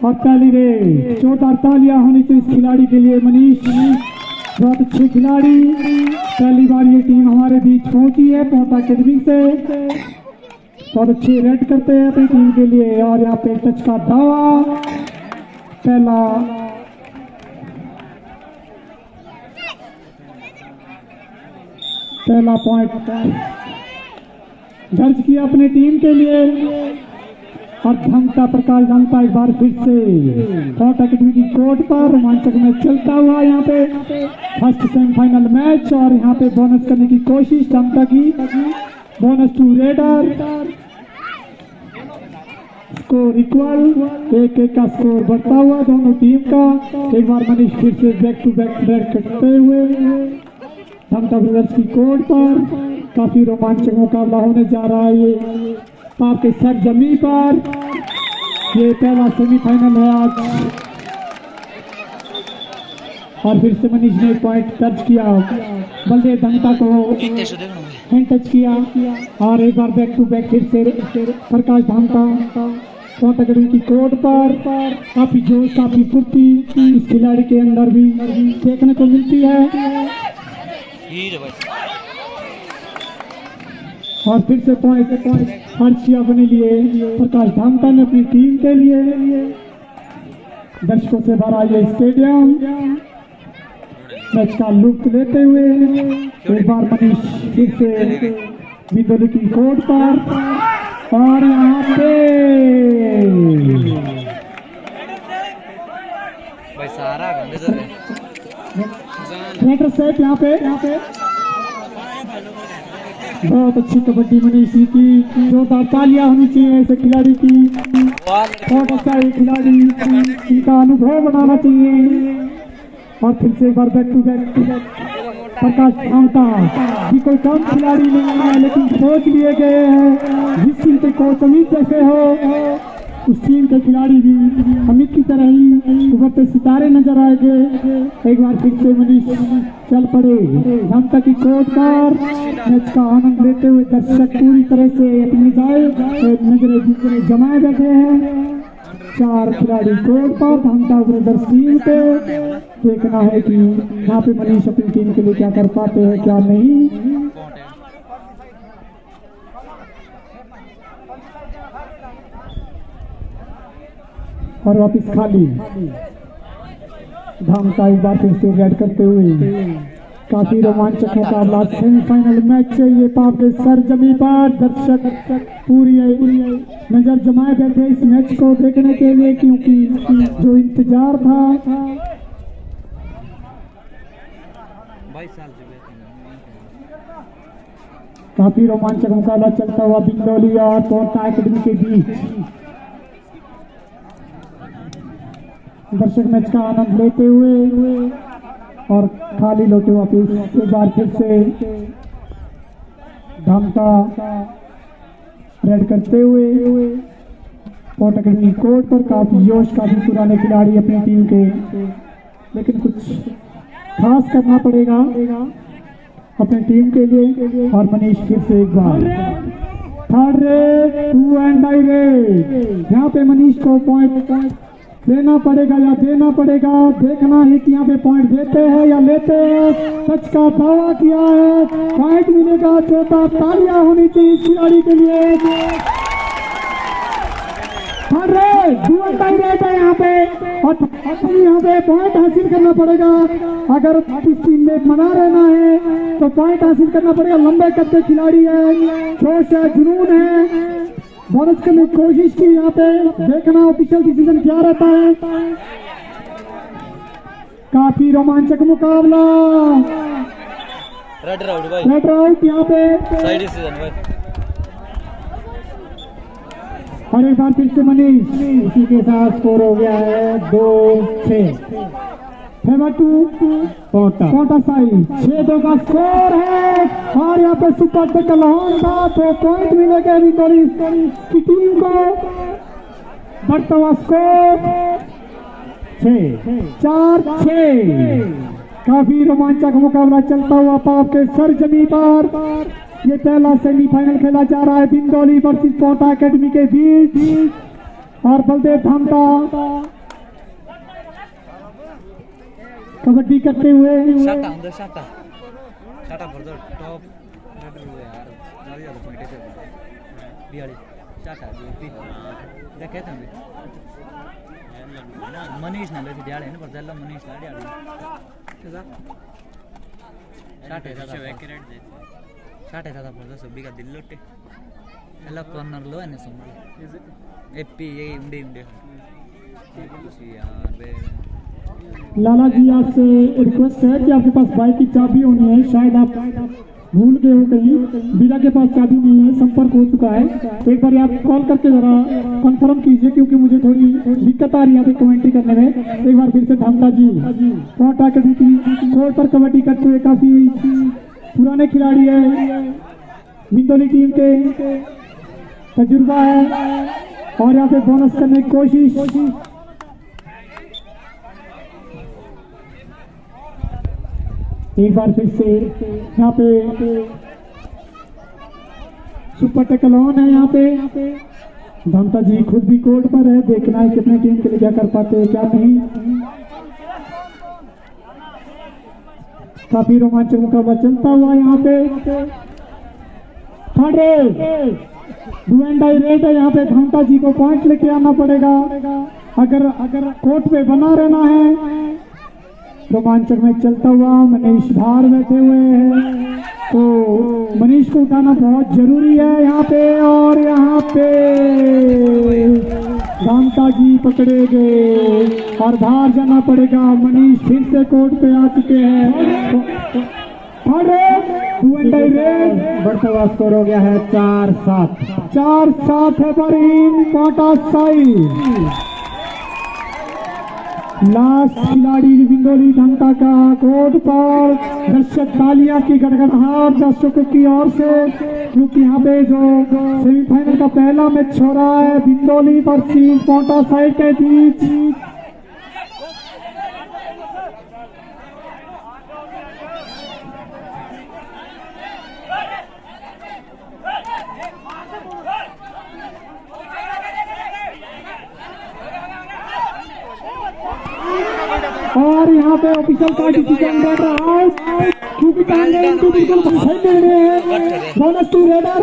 और ताली रे जोरदार तालियां होनी चाहिए इस खिलाड़ी के लिए। मनीष बहुत अच्छे खिलाड़ी, पहली बार ये टीम हमारे बीच पहुंची है पोंटा अकेडमी से। बहुत अच्छे रेड करते हैं अपनी टीम के लिए। और यहाँ पे टच का दावा, पहला पॉइंट दर्ज किया अपनी टीम के लिए। और धमता प्रकाश धमता एक बार फिर से पोंटा अकेडमी की कोर्ट पर रोमांचक मैच चलता हुआ। यहाँ पे फर्स्ट सेमीफाइनल मैच और यहाँ पे बोनस करने की कोशिश धमता की। Bonus to raider, score equal, 1-1 का स्कोर बढ़ता हुआ दोनों टीम का। एक बार मनीष फिर से बैक टू बैक रेड करते हुए धमता ब्रदर्स की कोर्ट पर। काफी रोमांचक मुकाबला होने जा रहा है ये आपके सर जमी पर। ये पहला सेमीफाइनल है आज। और फिर से मनीष ने पॉइंट टच किया, बलदेव धमता को हैंड टच किया। और एक बार बैक टू बैक फिर से प्रकाश धमता पोंटा अकेडमी की कोर्ट पर। काफी जोश काफी फुर्ती इस खिलाड़ी के अंदर भी देखने को मिलती है। और फिर से पॉइंट अर्चिया अपने लिए, प्रकाश धामता ने अपनी टीम के लिए। दर्शकों से भरा ये स्टेडियम मैच का लुत्फ लेते हुए एक बार मनीष फिर से बिंदोली की कोर्ट पर। और यहाँ पे यहाँ पे बहुत अच्छी कबड्डी मनीष की, जोरदार तालियां होनी चाहिए ऐसे खिलाड़ी की। बहुत अच्छा ये खिलाड़ी, इनका अनुभव बनाना चाहिए। और फिर से एक बार बैक टू बैक प्रकाश धामता भी कोई कम खिलाड़ी नहीं है, लेकिन सोच लिए गए हैं जिस टीम के कोच अमित जैसे हो उस टीम के खिलाड़ी भी अमित की तरह ही उभरते सितारे नजर आएंगे। एक बार फिर से मनीष चल पड़े धामता की कोर्ट पर। मैच का आनंद लेते हुए दर्शक पूरी तरह से अपनी नजरें जमाए बैठे हैं। 4 खिलाड़ी कोर्ट पर धामता ब्रदर्स टीम पे। देखना है कि यहाँ पे मनीष अपनी टीम के लिए क्या कर पाते हैं क्या नहीं। और वापिस खाली धामता एक बार फिर से रेड करते हुए। काफी रोमांचक मुकाबला सेमीफाइनल मैच है ये पाप के सर जमी पर। दर्शक पूरी नजर जमाए बैठे इस मैच को देखने के लिए, क्योंकि जो इंतजार था 22 साल से काफी रोमांचक मुकाबला चलता हुआ बिंदोली और पोंटा अकेडमी के बीच। दर्शक मैच का आनंद लेते हुए और खाली लोटे वापिस एक बार फिर से धामता रेड करते हुए पोंटा अकेडमी कोर्ट पर। काफी जोश, काफी पुराने खिलाड़ी अपनी टीम के, लेकिन कुछ खास करना पड़ेगा अपनी टीम के लिए। और मनीष फिर से एक बार थर्ड रे 2 एंड डाई रे। यहाँ पे मनीष को पॉइंट लेना पड़ेगा या देना पड़ेगा। देखना है कि यहाँ पे पॉइंट देते हैं या लेते हैं। सच का दावा किया है, पॉइंट मिलेगा। चौथा तालियां होनी चाहिए इस खिलाड़ी के लिए। यहाँ पे और यहाँ पे पॉइंट हासिल करना पड़ेगा। अगर इस टीम में बना रहना है तो पॉइंट हासिल करना पड़ेगा। लंबे कद खिलाड़ी है, जोश है, जुनून है। बोनस करने की कोशिश की यहाँ पे। देखना ऑफिशियल डिसीजन क्या रहता है। काफी रोमांचक मुकाबला। रेड आउट यहाँ पे साइड डिसीजन भाई। और एक बार फिर से मनीष इसी के साथ स्कोर हो गया है 2-6 फेवर टू पोंटा साइड। 6-2 का स्कोर है। और यहाँ पे सुपर टैकल होगा तो पॉइंट मिलेगा बिंदोली की टीम को। बढ़ता हुआ स्कोर 6-4-6। काफी रोमांचक मुकाबला चलता हुआ पाप के सर जमी पर। ये पहला सेमीफाइनल खेला जा रहा है बिंदोली वर्सेस पोंटा अकेडमी के बीच। और बलदेव धामता कबड्डी करते हुए मनीष ना ड्याड होइन पर्छ मनीष ना ड्याड साठे दादा पर्छ सुब्बीका दिल्लोटे ಎಲ್ಲ ಕಾರ್ನರ್లో ఆయన సొమ్ము ఎప్పి ఉండే लाला जी आपसे रिक्वेस्ट है कि आपके पास बाइक की चाबी होनी है, शायद आप भूल गए हो कहीं। बीरा के पास चाबी नहीं है, संपर्क हो चुका है। एक बार आप कॉल करके जरा कंफर्म कीजिए क्योंकि मुझे थोड़ी दिक्कत आ रही है यहाँ पे कमेंट्री करने में। एक बार फिर से धामता जी कोट अकेडमी की कोर्ट पर कबड्डी करते हुए काफी पुराने खिलाड़ी है, बिंदोली टीम के तजुर्बा है और यहाँ पे बोनस करने की कोशिश। एक बार फिर से यहाँ पे सुपर टैकल ऑन है। यहाँ पे धामता जी खुद भी कोर्ट पर है, देखना है कितने टीम के लिए क्या कर पाते हैं क्या नहीं। काफी रोमांचक मुकाबला चलता हुआ यहाँ पे डू एंड डाई रेट है। यहाँ पे धामता जी को पॉइंट लेके आना पड़ेगा अगर कोर्ट पे बना रहना है। रोमांचक में चलता हुआ मनीष बाहर बैठे हुए हैं तो मनीष को उठाना बहुत जरूरी है यहाँ पे। और यहाँ पे धामता जी पकड़े गए और बाहर जाना पड़ेगा। मनीष फिर से कोर्ट पे आ चुके हैं। बढ़ता हुआ स्कोर हो गया है 4-7 है बरीन कोटा साई। लास्ट खिलाड़ी बिंदोली धामता का कोर्ट पर दर्शक तालियां की गड़गड़ाहट दर्शकों की ओर से क्योंकि यहाँ पे जो सेमीफाइनल का पहला मैच हो रहा है बिंदोली वर्सेस कोटा साई के बीच। और यहाँ पे ऑफिशियल का डिसीजन दे रहा है क्योंकि इनको बिल्कुल सही दे रहे हैं। बोनस टू रेडर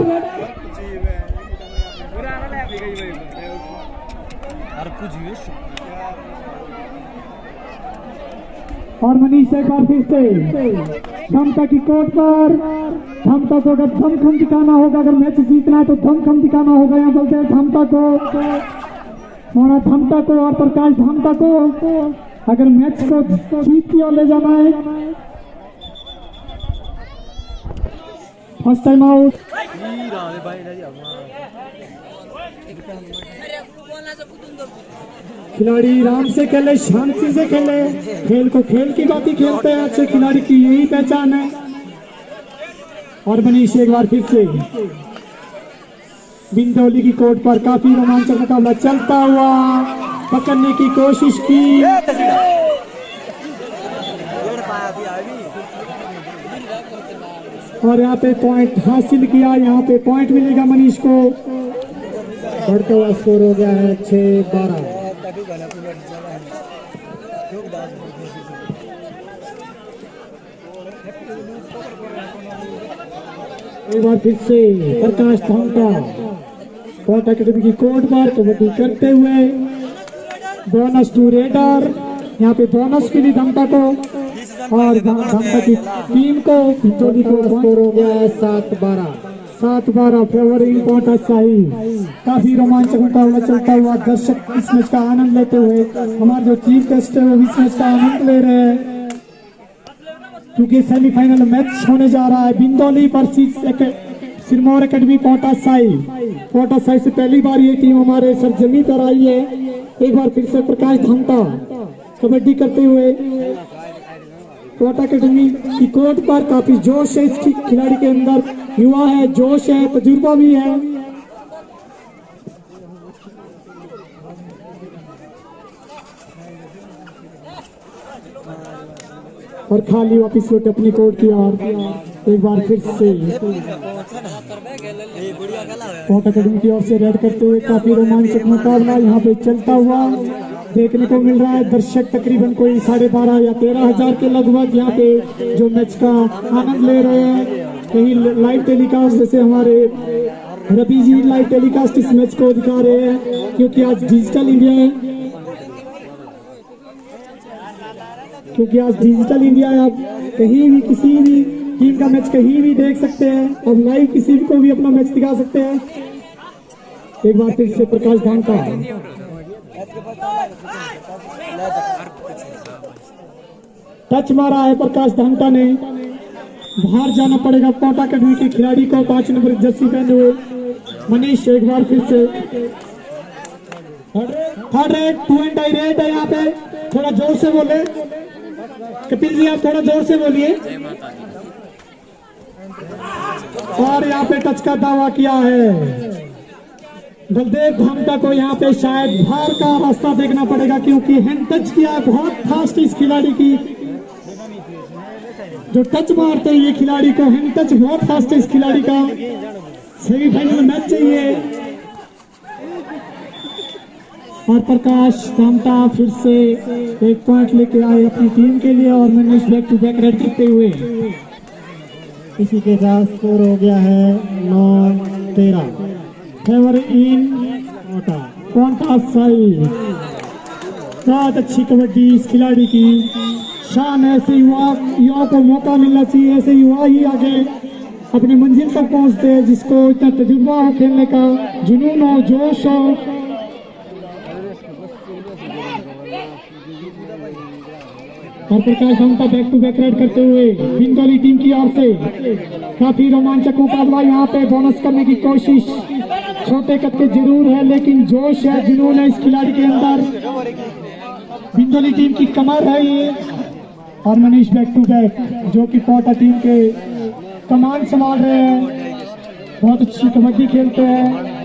और मनीष एक बार फिर से धामता की कोर्ट पर। धामता को अगर दमखम दिखाना होगा, अगर मैच जीतना है तो दमखम दिखाना होगा। यहाँ बोलते हैं धामता को मोना धामता को और प्रकाश धामता को अगर मैच को जीत की ओर ले जाना है। First time out. खिलाड़ी आराम से खेले, शांति से खेले, खेल को खेल की बात ही खेलते हैं। अच्छे खिलाड़ी की यही पहचान है। और मनीष एक बार फिर से बिंदौली की कोर्ट पर काफी रोमांचक मुकाबला चलता हुआ पकड़ने की कोशिश की और यहाँ पे पॉइंट हासिल किया। यहाँ पे पॉइंट मिलेगा मनीष को। बढ़ता हुआ स्कोर हो गया है 6-12। एक बार फिर से प्रकाश धामता कोटा अकेडमी की कोर्ट पर कबड्डी करते हुए बोनस टू रेडर। यहाँ पे बोनस मिली धामता को और धामता की टीम को। बिंदोली को स्कोर हो गया है 7-12 फेवरिंग कोटा साई। काफी रोमांचक मुकाबला चलता हुआ दर्शक इस मैच का आनंद लेते हुए, हमारे जो चीफ गेस्ट है वो इस मैच का आनंद ले रहे हैं क्योंकि सेमीफाइनल मैच होने जा रहा है बिंदोली वर्सेस सिरमौर अकेडमी कोटा साई। कोटा साई से पहली बार ये टीम हमारे सरजमी पर आई है। एक बार फिर से प्रकाश धामता कबड्डी करते हुए कोटा अकेडमी की कोर्ट पर। काफी जोश है इस खिलाड़ी के अंदर, युवा है, जोश है, तजुर्बा भी है। और खाली वापिस लौट अपनी कोर्ट की ओर। एक बार फिर से स्पोर्ट अकेडमी की ओर से रेड करते हुए काफी रोमांचक मुकाबला यहाँ पे चलता हुआ देखने को मिल रहा है। दर्शक तकरीबन कोई 12,500 या 13,000 के लगभग यहाँ पे जो मैच का आनंद ले रहे हैं। कहीं लाइव टेलीकास्ट जैसे हमारे रवि जी लाइव टेलीकास्ट इस मैच को दिखा रहे हैं क्योंकि आज डिजिटल इंडिया है, क्योंकि आज डिजिटल इंडिया है। आप कहीं भी किसी भी टीम का मैच कहीं भी देख सकते हैं और लाइव किसी को भी अपना मैच दिखा सकते हैं। एक बार फिर से प्रकाश धांटा टच मारा है, प्रकाश धांटा ने बाहर जाना पड़ेगा कोटा अकेडमी के खिलाड़ी को। 5 नंबर जर्सी पहने हुए मनीष एक बार फिर से third raid 2 and I read है यहाँ पे। थोड़ा जोर से बोले कपिल जी, आप थोड़ा जोर से बोलिए। और यहाँ पे टच का दावा किया है बलदेव धामटा को। यहाँ पे शायद बाहर का रास्ता देखना पड़ेगा क्योंकि हैंड टच किया बहुत फास्ट इस खिलाड़ी की। जो टच मारते हैं ये खिलाड़ी को हैंड टच बहुत फास्ट है इस खिलाड़ी का। सेमीफाइनल मैच चाहिए और प्रकाश धामटा फिर से एक पॉइंट लेके आए अपनी टीम के लिए और Manish back to back raid करते हुए इसी के साथ स्कोर हो गया है 9-13 फेवर इन कोटा साइड। बहुत अच्छी कबड्डी इस खिलाड़ी की शान है। ऐसे युवाओं को मौका मिलना चाहिए, ऐसे युवा ही आगे अपनी मंजिल तक पहुंचते हैं जिसको इतना तजुर्बा हो खेलने का, जुनून हो, जोश हो। और प्रकाश धामटा बैक टू बैक रेड करते हुए बिंदौली टीम की ओर से काफी रोमांचक मुकाबला। यहाँ पे बोनस करने की कोशिश छोटे कद के जरूर है लेकिन जोश है, जुनून है इस खिलाड़ी के अंदर। बिंदौली टीम की कमर है ये और मनीष बैक टू बैक जो कि कोटा टीम के कमान संभाल रहे हैं, बहुत अच्छी कबड्डी खेलते हैं।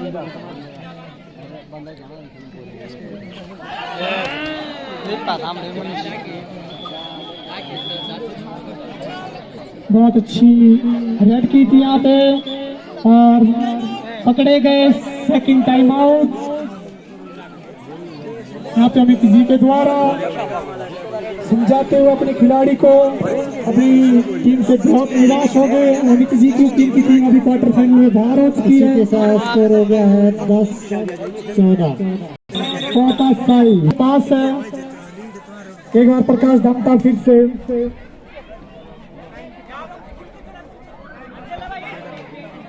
बहुत अच्छी रेड की थी यहाँ पे और पकड़े गए सेकंड टाइम आउट। यहाँ पे अमित जी के द्वारा समझाते हुए अपने खिलाड़ी को अपनी टीम से बहुत निराश हो गए। अमित जी की टीम अभी क्वार्टर फाइनल में बाहर हो चुकी है। के साथ स्कोर हो गया है 10-14 कोटा साइड पास है। एक बार प्रकाश धामटा फिर से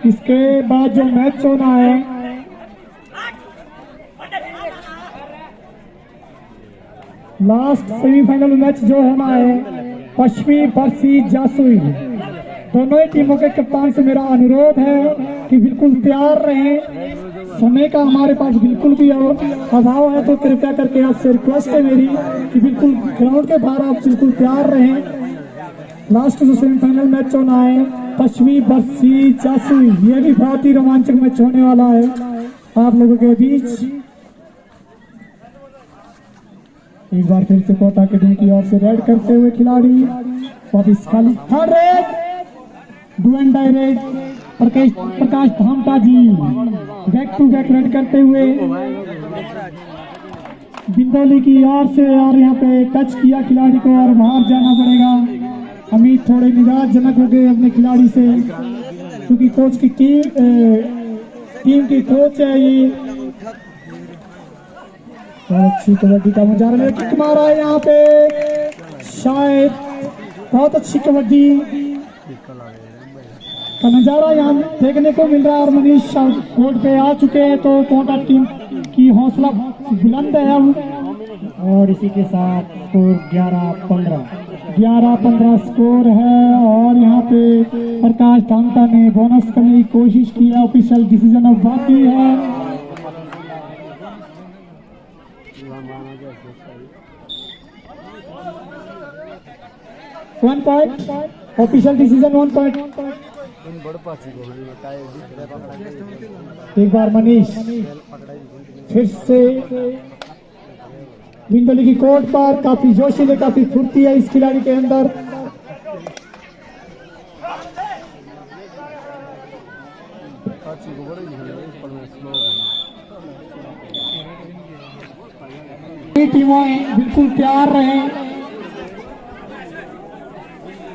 इसके बाद जो मैच होना है लास्ट सेमीफाइनल मैच जो होना है पश्चिमी बरसी जासुई, दोनों ही टीमों के कप्तान से मेरा अनुरोध है कि बिल्कुल तैयार रहें। समय का हमारे पास बिल्कुल भी अभाव है तो कृपया करके आपसे रिक्वेस्ट है मेरी कि बिल्कुल ग्राउंड के बाहर आप बिल्कुल तैयार रहें। लास्ट जो सेमीफाइनल मैच होना है पश्चिमी बरसी जासुई, ये भी बहुत ही रोमांचक मैच होने वाला है आप लोगों के बीच। एक बार फिर से कोटा अकेडमी की ओर से रेड करते हुए खिलाड़ी वापिस खाली third raid do and die raid Prakash Dhamta ji back to back raid करते हुए बिंदौली की ओर से और यहाँ पे टच किया खिलाड़ी को और बाहर जाना पड़ेगा। अमित थोड़े निराशजनक हो गए अपने खिलाड़ी से क्योंकि कोच की टीम की कोच है ये। बहुत अच्छी कबड्डी का मुजाहरा में किक मारा है यहाँ पे, शायद बहुत अच्छी कबड्डी का नजारा यहाँ देखने को मिल रहा है। और मनीष कोर्ट पे आ चुके हैं तो कोटा टीम की हौसला बुलंद है अब। और इसी के साथ स्कोर 11-15 स्कोर है। और यहाँ पे प्रकाश धामटा ने बोनस करने की कोशिश की है, ऑफिशियल डिसीजन अब बाकी है। One point official decision 1 point. एक बार मनीष फिर से बिंदौली की कोर्ट पर काफी जोशीले काफी फुर्ती है इस खिलाड़ी के अंदर। टीमें बिल्कुल तैयार रहे।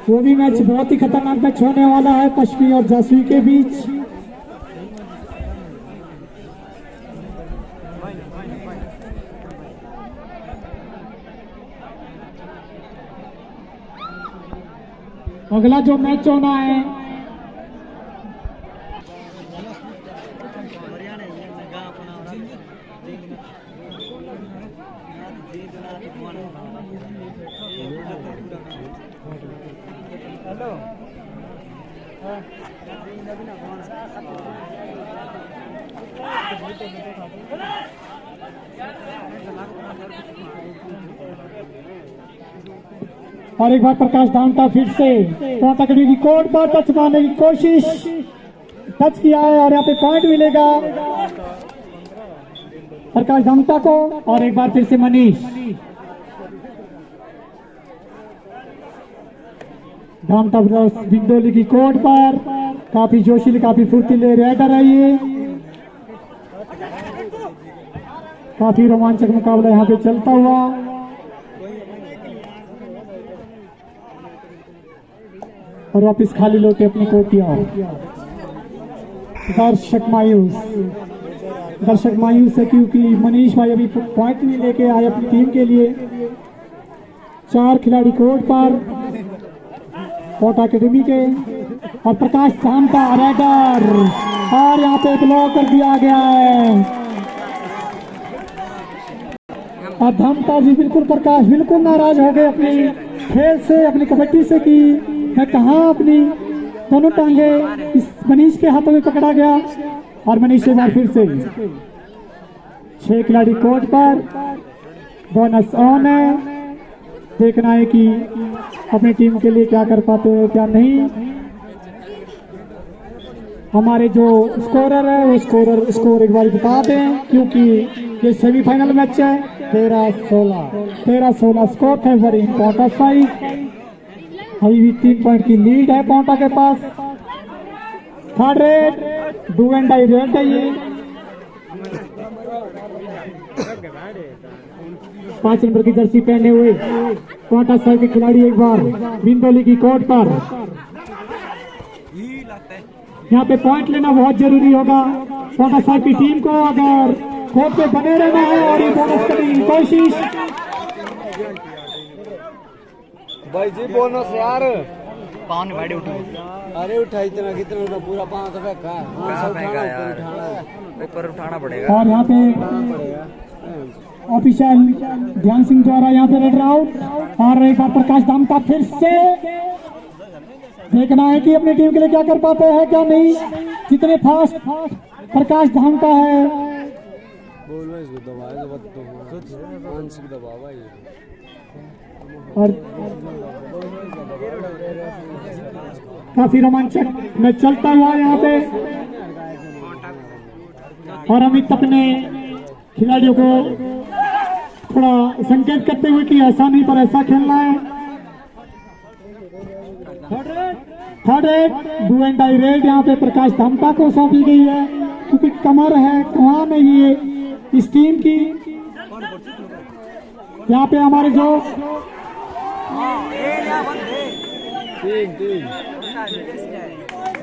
वो भी मैच बहुत ही खतरनाक मैच होने वाला है पश्चिमी और जासुई के बीच। अगला जो मैच होना है और एक बार प्रकाश धामटा फिर से टोटकड़ी की कोर्ट पर टच मारने की कोशिश, टच किया है और यहाँ पे पॉइंट मिलेगा प्रकाश धामटा को। और एक बार फिर से मनीष धामटा बिंदोली की कोर्ट पर काफी जोशीले, काफी फुर्तीले रेडर है ये। काफी रोमांचक मुकाबला यहाँ पे चलता हुआ। और वापिस खाली लौटे अपनी कोटियां। दर्शक मायूस है क्योंकि मनीष भाई अभी पॉइंट नहीं लेके आए अपनी टीम के लिए। 4 खिलाड़ी कोर्ट पर कोटा अकेडमी के और प्रकाश धामटा रेडर, और यहाँ पे ब्लॉक कर दिया गया है। और धामटा जी बिल्कुल, प्रकाश बिल्कुल नाराज हो गए अपनी खेल से, अपनी कबड्डी से कि मैं कहाँ अपनी दोनों टांगे इस मनीष के हाथों में पकड़ा गया। और मनीष एक बार फिर से 6 खिलाड़ी कोर्ट पर, बोनस ऑन है। देखना है कि अपनी टीम के लिए क्या कर पाते हैं क्या नहीं। हमारे जो स्कोरर है वो स्कोर एक बार बता दें क्योंकि ये सेमीफाइनल मैच है। 13-16 स्कोर है फॉर पोंटा साइड। अभी भी 3 पॉइंट की लीड है पोंटा के पास। Third raid do and die raid है ये। 5 नंबर की जर्सी पहने हुए पोंटा साइड के खिलाड़ी एक बार बिंदोली की कोर्ट पर। यहाँ पे पॉइंट लेना बहुत जरूरी होगा पोंटा साइड की टीम को, अगर कोर्ट पे बने रहना है और ये बोनस करने की कोशिश। भाई जी बोनस यार पावन भाड़ी उठा। अरे उठा इतना कितना उठा, पूरा 500 फेंका ऊपर उठाना पड़ेगा। और यहाँ पे ऑफिशियल ध्यान सिंह द्वारा यहाँ पे रेड आउट। और एक बार प्रकाश धामटा फिर से देखना है कि अपनी टीम के लिए क्या कर पाते हैं क्या नहीं। जितने फास्ट प्रकाश धामटा है और काफी रोमांचक में चलता हुआ यहाँ पे। और अमित अपने खिलाड़ियों को थोड़ा संकेत करते हुए कि ऐसा नहीं पर ऐसा खेलना है। Third raid do and die raid यहाँ पे प्रकाश धामटा को सौंपी गई है क्योंकि कमर है कमान है ये इस टीम की। यहाँ पे हमारे जो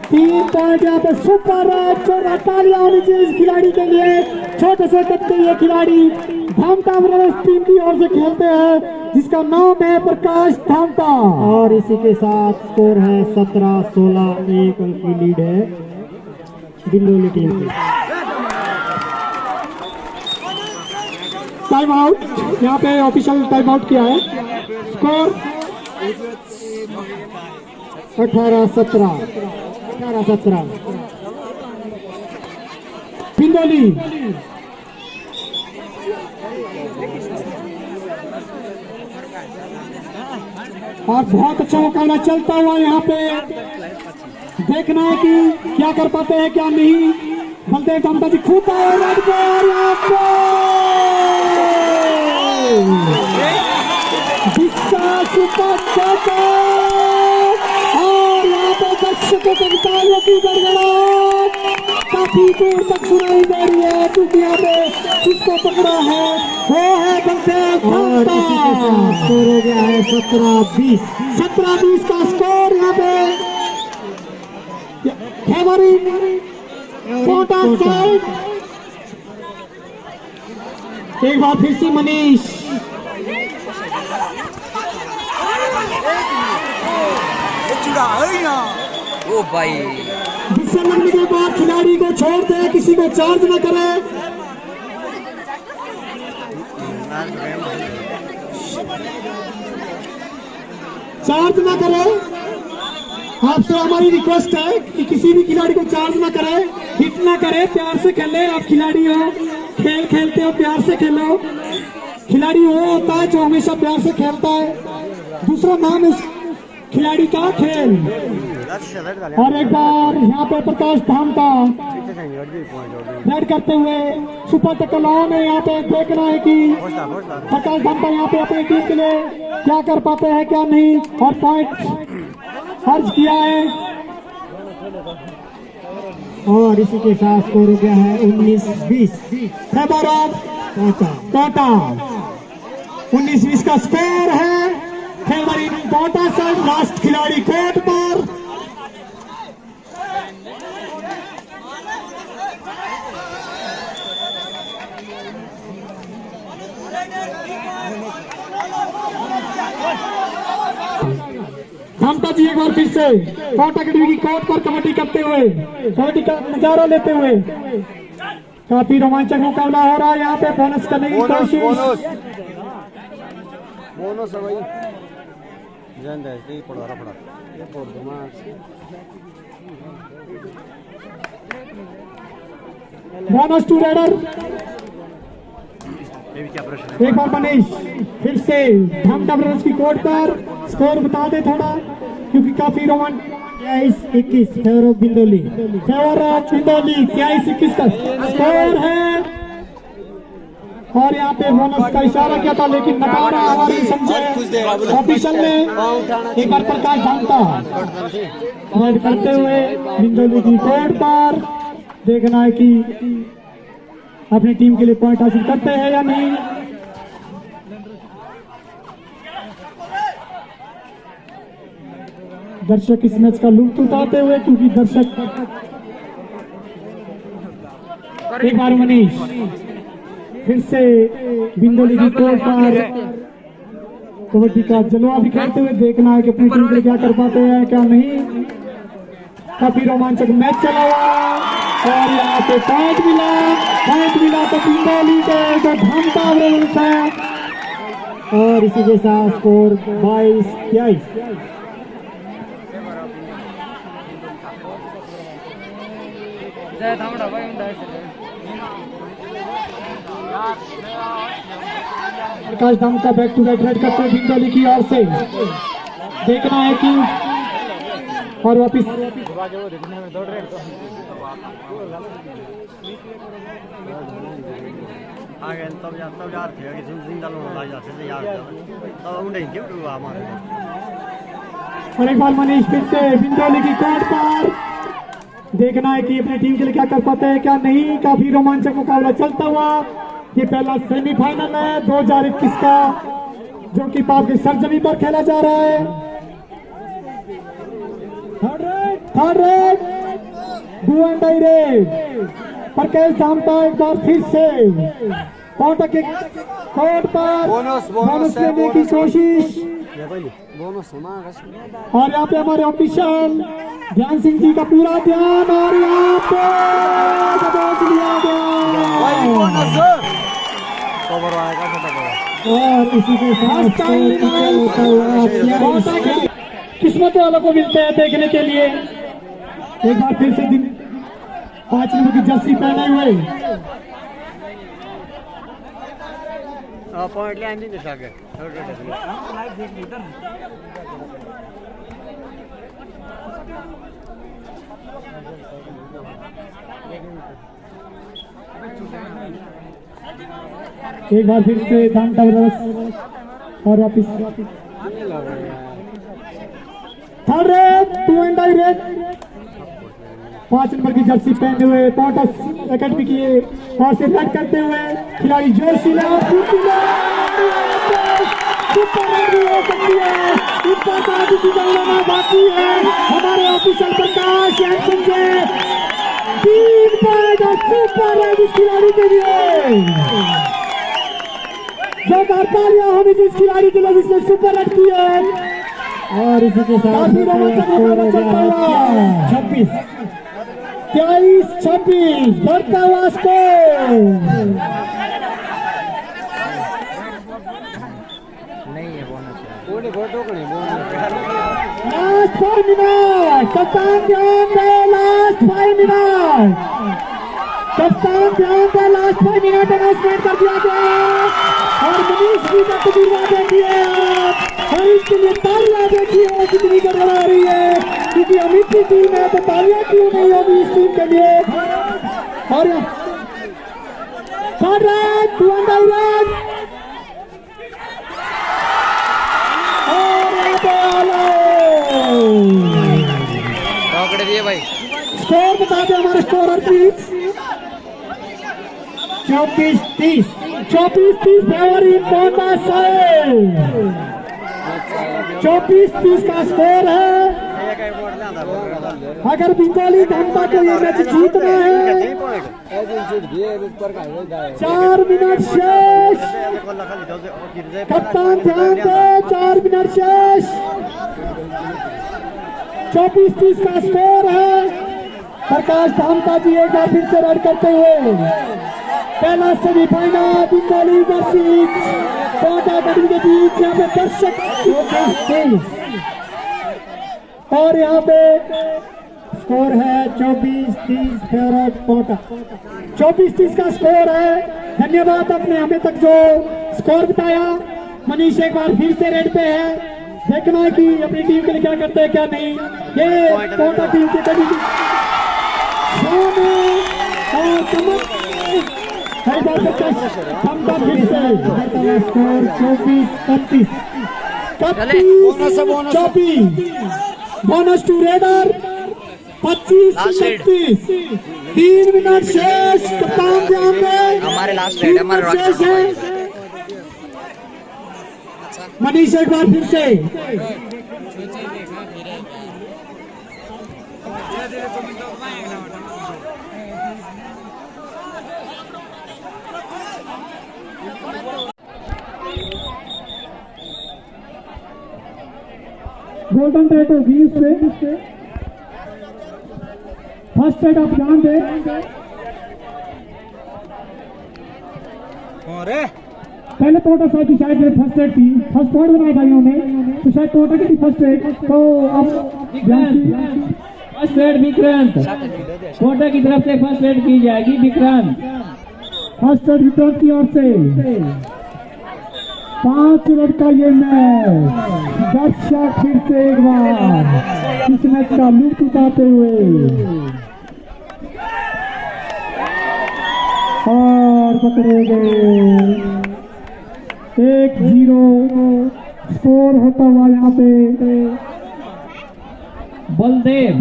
तीन पॉइंट यहाँ पे सुपर है। तालियां होनी चाहिए इस खिलाड़ी के लिए। छोटे से कदम ये खिलाड़ी धामटा ब्रदर्स टीम की ओर से खेलते हैं जिसका नाम है प्रकाश धामटा। और इसी के साथ स्कोर है 17-16, 1 अंक की लीड है बिंदोली टीम की। टाइम आउट यहाँ पे ऑफिशियल टाइम आउट किया है। स्कोर 18-17 बिंदोली। और बहुत अच्छा मुकाबला चलता हुआ यहाँ पे। देखना है कि क्या कर पाते हैं क्या नहीं। बलदेव धामटा जी खूब और यहाँ पे दर्शकों की तालियों की गड़गड़ाहट काफी दूर तक सुनाई दे रही है। है क्योंकि यहाँ पे किसको पकड़ा है वो है बंदे और इसी के साथ स्कोर हो गया है 17-20। 17-20 का स्कोर यहाँ पे फेवरिट कोटा साइड। एक बार फिर से मनीष ओ भाई जिससे लगने के बाद खिलाड़ी को छोड़ दे, किसी को चार्ज न करे। चार्ज न करे, आपसे हमारी रिक्वेस्ट है कि किसी भी खिलाड़ी को चार्ज न करे, हिट न करे, प्यार से खेले। आप खिलाड़ी हो, खेल खेलते हो, प्यार से खेलो। खिलाड़ी वो होता है जो हमेशा प्यार से खेलता है, दूसरा नाम इस खिलाड़ी का खेल। और एक बार यहाँ पे प्रकाश धामका रेड करते हुए सुपर टकलाओं ने यहाँ पे देखना है कि प्रकाश धामका यहाँ पे अपनी टीम के लिए क्या कर पाते हैं क्या नहीं, और पॉइंट अर्ज किया है। और इसी के साथ स्कोर हो गया है 19-20। फेवर ऑफ कोटा 19-20 का स्कोर है। फेवरिट कोटा से लास्ट खिलाड़ी कोर्ट पर। धामका जी एक बार फिर से कोटा अकेडमी की कोर्ट पर कबड्डी करते हुए, कबड्डी का नजारा लेते हुए काफी रोमांचक मुकाबला हो रहा है। यहाँ पे बोनस करने की कोशिश। बोनस है भाई। जंद है ये पड़ा रहा पड़ा। ये पड़ दूंगा। Bonus to raider. एक बार मनीष फिर से धामका ब्रदर्स की कोर्ट पर स्कोर बता दे थोड़ा, क्योंकि काफी रोमांचक। 23-21 favour of Bindoli. Favour of Bindoli 23-21 का स्कोर है। और यहाँ पे बोनस का इशारा किया था लेकिन नकारा हमारे समझे ऑफिशियल ने। एक बार प्रकाश धामका रेड करते हुए बिंदोली की कोर्ट पर देखना है कि अपनी टीम के लिए पॉइंट हासिल करते हैं या नहीं। दर्शक इस मैच का लुत्फ उठाते हुए, क्योंकि दर्शक। एक बार मनीष फिर से बिंदोली की कोर्ट पर कबड्डी का जलवा बिखेरते हुए देखना है कि अपनी टीम के लिए क्या कर पाते हैं क्या नहीं। काफी रोमांचक मैच चला हुआ और यहाँ पे पॉइंट मिला तो बिंदोली के जो धामका ब्रदर्स है। और इसी के साथ score 22-23। Prakash Dhamka back to back raid करते हैं बिंदोली की ओर से। देखना है कि और वापिस आगे तब यार थे कि जिंदा लोग ला जाते थे यार तब उन्हें क्यों हुआ हमारे। और एक बार मनीष फिर से बिंदोली की कोर्ट पर देखना है कि अपनी टीम के लिए क्या कर पाते हैं क्या नहीं। काफी रोमांचक मुकाबला चलता हुआ। ये पहला सेमीफाइनल है 2021 का, जो कि पाक की सरजमी पर खेला जा रहा है। Third raid do and die raid. Prakash Dhamka एक बार फिर से कोटा के कोर्ट पर बोनस लेने की कोशिश। और यहाँ पे हमारे ऑफिशियल ध्यान सिंह जी का पूरा ध्यान, और यहाँ पे दबोच लिया गया। और इसी के साथ किस्मत वालों को मिलते हैं देखने के लिए। एक बार फिर से 5 नंबर की जर्सी पहने हुए पॉइंट ले आएंगे आगे। एक बार फिर से धामका ब्रदर्स और वापिस third raid 2 and die raid. 5 number की जर्सी पहने हुए पोटस एकेडमी की और से रन करते हुए खिलाड़ी जोशीला बाकी है। हमारे official Prakash and Sanjay 3 point और सुपर है इस खिलाड़ी के लिए। जोरदार तालियां होनी जिस खिलाड़ी के लिए जिसने सुपर रन किया है। और इसी के साथ काफी रोमांचक मुकाबला चलता हुआ 23-26 बढ़ता हुआ स्कोर। लास्ट 5 मिनट कप्तान ध्यान दे। लास्ट 5 मिनट कप्तान ध्यान दे। लास्ट 5 मिनट अनाउंसमेंट कर दिया गया और मनीष जी का तजुर्बा देखिए आप और इसके लिए तालियां देखिए कितनी गड़बड़ा रही है क्योंकि अमित की टीम है तो तालियां क्यों नहीं होगी इस टीम के लिए। और दिए भाई स्कोर बता दें हमारे स्कोरर प्लीज। 24-30 फेवरी पोटा साइड 24-30 का स्कोर है। अगर बंगाली धमता को ये मैच जीतना है 4 मिनट शेष। कप्तान ध्यान दे 4 मिनट शेष। 24-30 का स्कोर है। प्रकाश धामता जी एक बार फिर से रन करते हुए पहला सेमीफाइनल बंगाली वर्सेस पोटा अकेडमी के बीच यहाँ पे दर्शक और यहाँ पे स्कोर है 24-30 फेवरेट पोटा। 24-30 का स्कोर है। धन्यवाद आपने हमें तक जो स्कोर बताया। मनीष एक बार फिर से रेड पे है। देखना है कि अपनी टीम के लिए क्या करते हैं क्या नहीं। ये पोटा टीम के कभी score 24-31 bonus to raider 25-31 3 minute शेष। कप्तान ध्यान में हमारे लास्ट रेड हमारे शेष है। मनीष एक बार फिर से गोल्डन रेट होगी इससे। फर्स्ट रेट आप ध्यान दें। पहले टोटा साहब की शायद फर्स्ट रेट थी। फर्स्ट पॉइंट बनाया था इन्होंने तो शायद टोटा की थी फर्स्ट रेट। तो अब फर्स्ट रेड विक्रांत कोटा की तरफ से फर्स्ट रेड की जाएगी। विक्रांत फर्स्ट रेट विक्रांत की ओर से 5 मिनट का ये मैच। दर्शक फिर से एक बार इस मैच का लुत्फ उठाते हुए और पकड़े गए। 1-0 स्कोर होता हुआ यहाँ पे बलदेव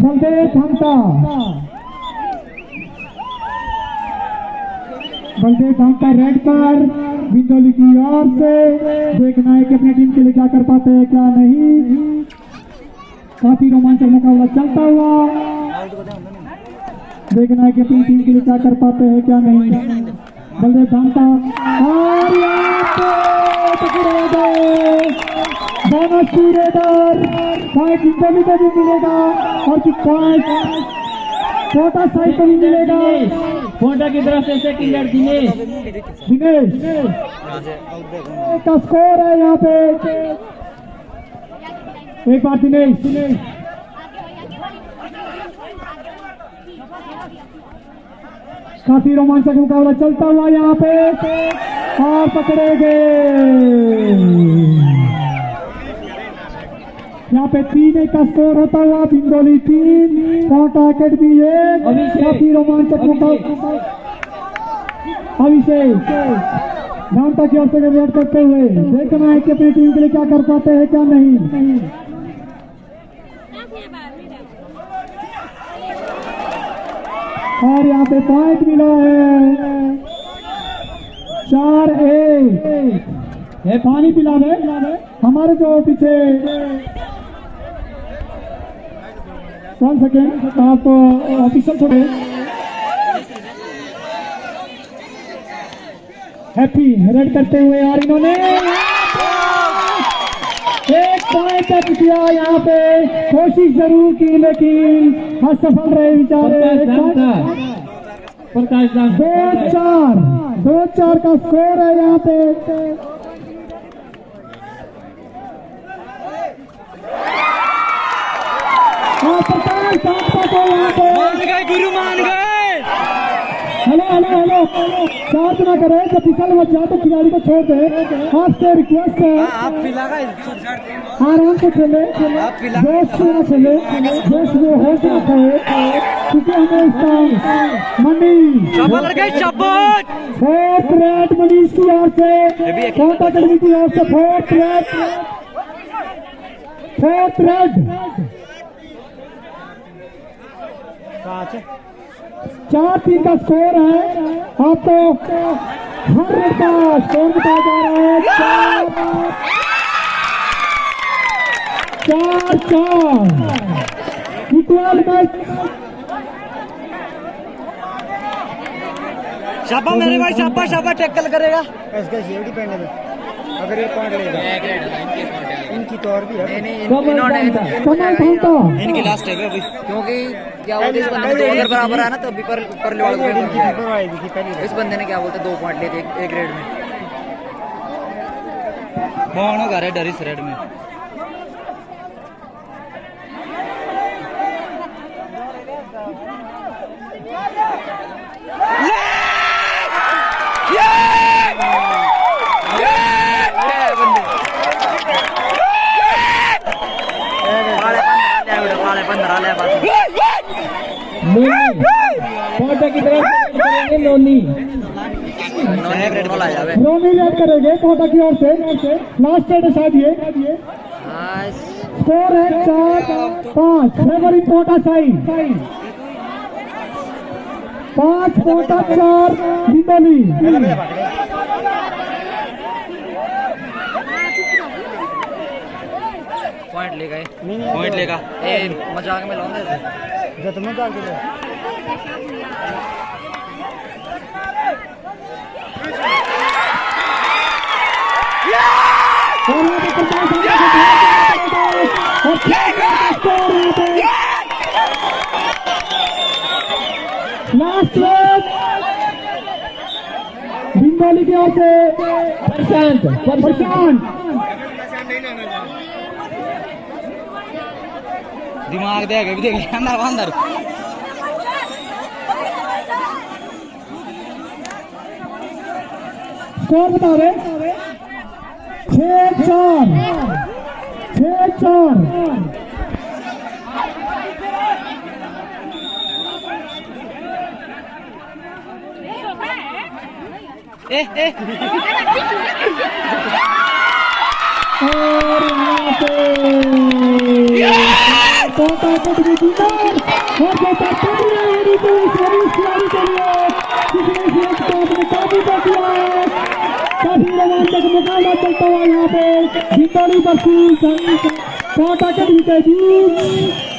धामता रेड पर बिंदौली की ओर से। देखना है कि अपनी टीम के लिए क्या कर पाते हैं क्या नहीं। काफी रोमांचक मुकाबला चलता हुआ। देखना है कि अपनी टीम के लिए क्या कर पाते हैं क्या नहीं। बलदेव धामता और बोनस टू रेडर पॉइंट बिंदौली को भी मिलेगा और पॉइंट कोटा साइड को भी मिलेगा। कोटा की तरफ से सेकंड रेड दिनेश का स्कोर है यहाँ पे। एक बार दिनेश काफी रोमांचक मुकाबला चलता हुआ यहाँ पे और पकड़े गए। यहाँ पे 3-1 का स्कोर होता हुआ बिंदौली 3 कोटा अकेडमी 1। काफी रोमांचक मुकाबला। अभिषेक धामता की ओर से वेट करते हुए देखना है कि अपनी टीम के लिए क्या कर पाते हैं क्या नहीं। और यहाँ पे पॉइंट मिला है 4-1। ये पानी पिला दे हमारे जो पीछे 1 सेकेंड आप ऑफिसर थोड़े हैप्पी रेड करते हुए और इन्होंने एक पॉइंट तक किया। यहाँ पे कोशिश जरूर की लेकिन असफल रहे बेचारे। प्रकाश दाम 2-4 का स्कोर है यहाँ पे। प्रकाश दाम को यहाँ पे गुरु मान गए। हेलो चार्ज ना करे, जब फिसल मत जाए तो खिलाड़ी को छोड़ दे। आपसे रिक्वेस्ट है आप पिलागा आराम से खेले, जोश से ना खेले, जोश में होश ना खाए, क्योंकि हमें इसका मनी फोर्थ रेड मनीष की ओर से, कोटा अकेडमी की ओर से फोर्थ रेड 4-3 का स्कोर है। आपको हर रेड का स्कोर बताया जा रहा है 4-4 इक्वल मैच। शाबा मेरे भाई, शाबा टैकल करेगा। इसका शेवड़ी पहनने दो, अगर ये पॉइंट लेगा इनकी तो और भी है। इनकी लास्ट है अभी, क्योंकि क्या बोलते इस बंदे ने 2 अगर बराबर है ना तो अभी पर वाले इस बंदे ने क्या बोलते 2 पॉइंट लेते एक रेड में। कौन होगा रेड इस रेड में? कोटा की तरफ करेंगे लोनी रेड करेंगे कोटा की ओर से। लास्ट रेड है शायद ये। स्कोर है 4-5 favour in Kota side. 5 Kota 4 Bindoli. Point ले गए, पॉइंट लेगा। मजाक में लाऊंगा जब तुम्हें डाल दे लास्ट बिंदोली की ओर से प्रशांत दिमाग देगा भी देगा अंदर। स्कोर बता रहे 6-4 और यहाँ पे कोटा अकेडमी जीता और बेटा खिलाड़ी के लिए किसी ने काबू कर दिया है। काफी रोमांचक मुकाबला चलता हुआ यहाँ पे बिंदोली वर्सेस कोटा अकेडमी के बीच।